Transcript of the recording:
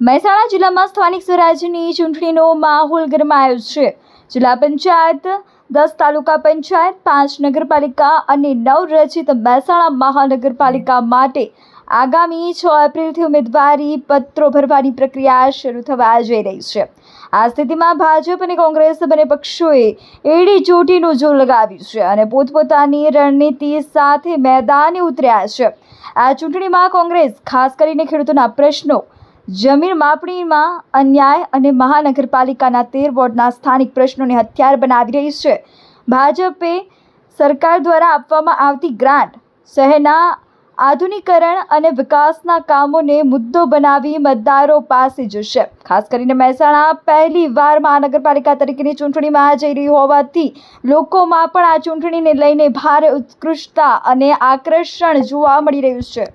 મહેસાણા જિલ્લામાં સ્થાનિક સ્વરાજ્યની ચૂંટણીનો માહોલ ગરમાયો છે. જિલ્લા પંચાયત, 10 તાલુકા પંચાયત, 5 નગરપાલિકા અને 9 રચિત મહેસાણા મહાનગરપાલિકા માટે આગામી 6 એપ્રિલથી ઉમેદવારી પત્રો ભરવાની પ્રક્રિયા શરૂ થવા જઈ રહી છે. આ સ્થિતિમાં ભાજપ અને કોંગ્રેસ બંને પક્ષોએ એડી ચોટીનું જોર લગાવ્યું છે અને પોતપોતાની રણનીતિ સાથે મેદાને ઉતર્યા છે. આ ચૂંટણીમાં કોંગ્રેસ ખાસ કરીને ખેડૂતોના પ્રશ્નો, જમીન માપણીમાં અન્યાય અને મહાનગરપાલિકાના 13 વોર્ડના સ્થાનિક પ્રશ્નોને હથિયાર બનાવી રહી છે. ભાજપે સરકાર દ્વારા આપવામાં આવતી ગ્રાન્ટ, શહેરના આધુનિકરણ અને વિકાસના કામોને મુદ્દો બનાવી મતદારો પાસે જશે. ખાસ કરીને મહેસાણા પહેલીવાર મહાનગરપાલિકા તરીકેની ચૂંટણીમાં જઈ રહી હોવાથી લોકોમાં પણ આ ચૂંટણીને લઈને ભારે ઉત્કૃષ્ટતા અને આકર્ષણ જોવા મળી રહ્યું છે.